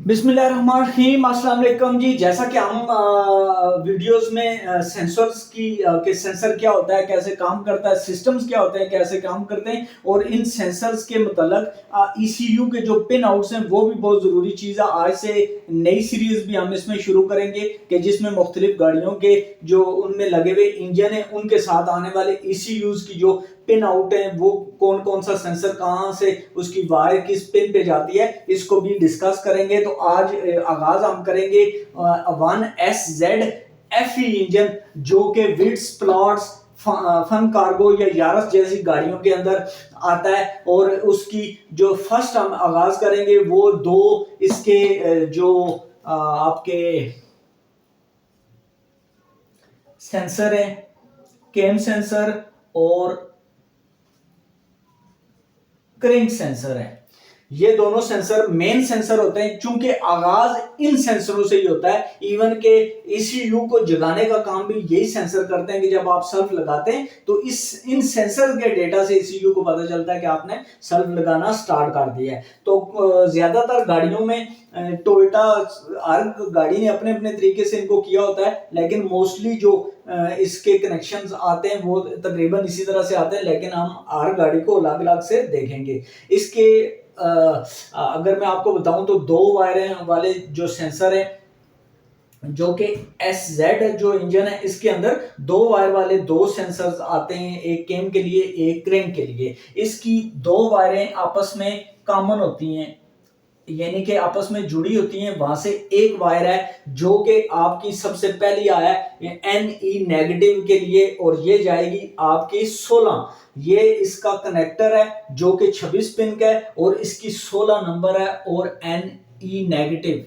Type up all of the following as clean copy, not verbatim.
बिस्मिल्लाहिर्रहमानिर्रहीम, अस्सलाम वालेकुम जी। जैसा कि हम वीडियोस में सेंसर्स की के सेंसर क्या होता है, कैसे काम करता है, सिस्टम्स क्या होते हैं, कैसे काम करते हैं, और इन सेंसर्स के मतलब ईसीयू के जो पिन आउट्स हैं वो भी बहुत ज़रूरी चीज़ है। आज से नई सीरीज भी हम इसमें शुरू करेंगे कि जिसमें मुख्तलिफ गाड़ियों के जो उनमें लगे हुए इंजन है उनके साथ आने वाले ईसीयूज की जो पिन आउट है वो कौन कौन सा सेंसर कहां से उसकी वायर किस पिन पे जाती है, इसको भी डिस्कस करेंगे। तो आज आगाज हम करेंगे 1SZ इंजन, जो कि विट्स प्लॉट्स फन कार्गो या यारस जैसी गाड़ियों के अंदर आता है। और उसकी जो फर्स्ट हम आगाज करेंगे वो दो इसके जो आपके सेंसर है, कैम सेंसर और क्रैंक सेंसर है। ये दोनों सेंसर मेन सेंसर होते हैं, क्योंकि आगाज इन सेंसरों से ही होता है। इवन के ईसीयू को जगाने का काम भी यही सेंसर करते हैं कि जब आप सल्फ लगाते हैं तो इस इन सेंसर के डेटा से ईसीयू को पता चलता है कि आपने सल्फ लगाना स्टार्ट कर दिया है। तो ज्यादातर गाड़ियों में टोयोटा हर गाड़ी ने अपने अपने तरीके से इनको किया होता है, लेकिन मोस्टली जो इसके कनेक्शंस आते हैं वो तकरीबन इसी तरह से आते हैं, लेकिन हम हर गाड़ी को अलग अलग से देखेंगे। इसके अगर मैं आपको बताऊं तो दो वायरें वाले जो सेंसर है, जो कि SZ जो इंजन है इसके अंदर दो वायर वाले दो सेंसर्स आते हैं, एक केम के लिए एक क्रैंक के लिए। इसकी दो वायरें आपस में कॉमन होती हैं, यानी कि आपस में जुड़ी होती हैं। वहां से एक वायर है जो कि आपकी सबसे पहली आया है Ne नेगेटिव के लिए, और ये जाएगी आपकी 16। ये इसका कनेक्टर है जो कि 26 पिन का है और इसकी 16 नंबर है और Ne नेगेटिव।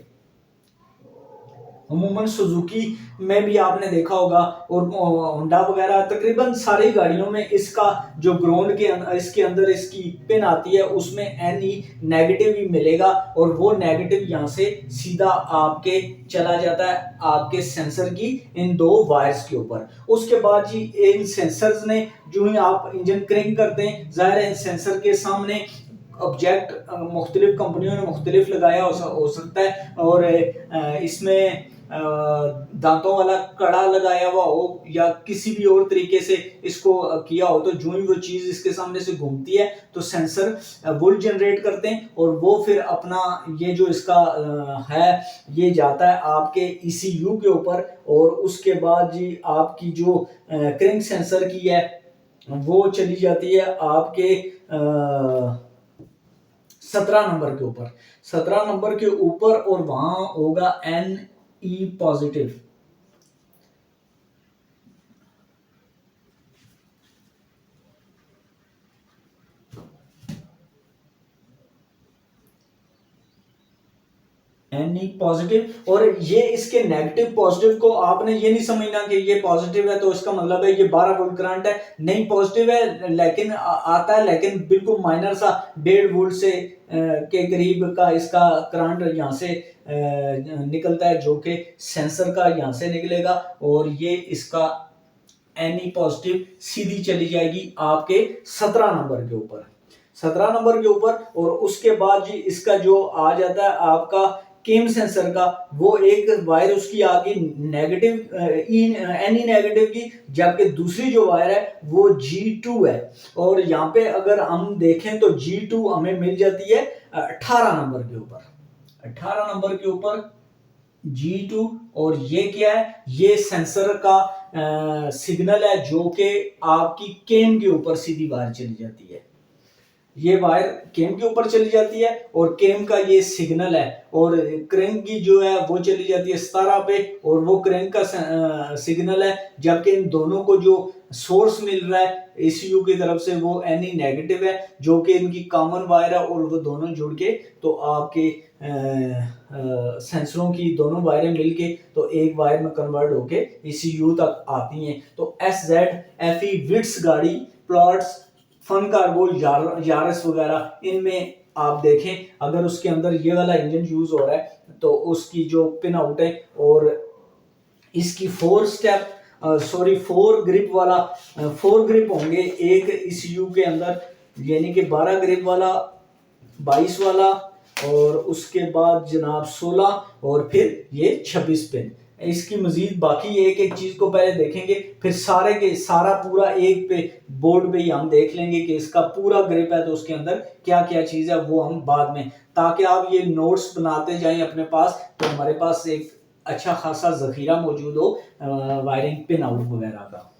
अमूमन सुजुकी में भी आपने देखा होगा और होंडा वगैरह तकरीबन सारी गाड़ियों में इसका जो ग्राउंड के इसके अंदर इसकी पिन आती है उसमें Ne नेगेटिव ही मिलेगा, और वो नेगेटिव यहाँ से सीधा आपके चला जाता है आपके सेंसर की इन दो वायर्स के ऊपर। उसके बाद जी इन सेंसर्स ने जो ही आप इंजन क्रैंक करते हैं, जाहिर है इन सेंसर के सामने ऑब्जेक्ट मुख्तलिफ कंपनियों ने मुख्तलिफ लगाया हो सकता है, और इसमें दांतों वाला कड़ा लगाया हुआ हो या किसी भी और तरीके से इसको किया हो, तो जो ही वो चीज इसके सामने से घूमती है तो सेंसर वोल्ट जनरेट करते हैं, और वो फिर अपना ये जो इसका है ये जाता है आपके ईसीयू के ऊपर। और उसके बाद जी आपकी जो क्रैंक सेंसर की है वो चली जाती है आपके 17 नंबर के ऊपर। 17 नंबर के ऊपर और वहां होगा Ne पॉजिटिव। Ne पॉजिटिव, और ये इसके नेगेटिव पॉजिटिव को आपने ये नहीं समझना कि ये पॉजिटिव है तो इसका मतलब है ये 12 वोल्ट करंट है। नहीं, पॉजिटिव है लेकिन आता है, लेकिन बिल्कुल माइनर सा 1.5 वोल्ट से के करीब का इसका करंट यहाँ से निकलता है, जो कि सेंसर का यहाँ से निकलेगा, और ये इसका Ne पॉजिटिव सीधी चली जाएगी आपके 17 नंबर के ऊपर। 17 नंबर के ऊपर, और उसके बाद जी इसका जो आ जाता है आपका केम सेंसर का, वो एक वायर उसकी आ गई नेगेटिव Ne नेगेटिव की, जबकि दूसरी जो वायर है वो G2 है। और यहाँ पे अगर हम देखें तो G2 हमें मिल जाती है 18 नंबर के ऊपर। 18 नंबर के ऊपर G2, और ये क्या है, ये सेंसर का सिग्नल है जो कि आपकी केम के ऊपर सीधी वायर चली जाती है। ये वायर केम के ऊपर चली जाती है और केम का ये सिग्नल है, और क्रैंक की जो है वो चली जाती है 17 पे, और वो क्रैंक का सिग्नल है। जबकि इन दोनों को जो सोर्स मिल रहा है ईसीयू की तरफ से वो Ne नेगेटिव है, जो कि इनकी कॉमन वायर है, और वो दोनों जुड़ के तो आपके सेंसरों की दोनों वायरें मिलके तो एक वायर में कन्वर्ट होके ईसीयू तक आती हैं। तो SZ विट्स गाड़ी, प्लॉट्स, फन कार्गो, यारस वगैरह, इनमें आप देखें अगर उसके अंदर ये वाला इंजन यूज हो रहा है तो उसकी जो पिन आउट है और इसकी 4 ग्रिप वाला 4 ग्रिप होंगे एक ईसीयू के अंदर, यानी कि 12 ग्रिप वाला, 22 वाला और उसके बाद जनाब 16 और फिर ये 26 पिन। इसकी मजीद बाकी एक एक चीज को पहले देखेंगे, फिर सारे के सारा पूरा एक पे बोर्ड पे ही हम देख लेंगे कि इसका पूरा ग्रिप है तो उसके अंदर क्या क्या चीज है वो हम बाद में, ताकि आप ये नोट्स बनाते जाएं अपने पास तो हमारे पास एक अच्छा खासा जखीरा मौजूद हो वायरिंग पिन आउट वगैरह का।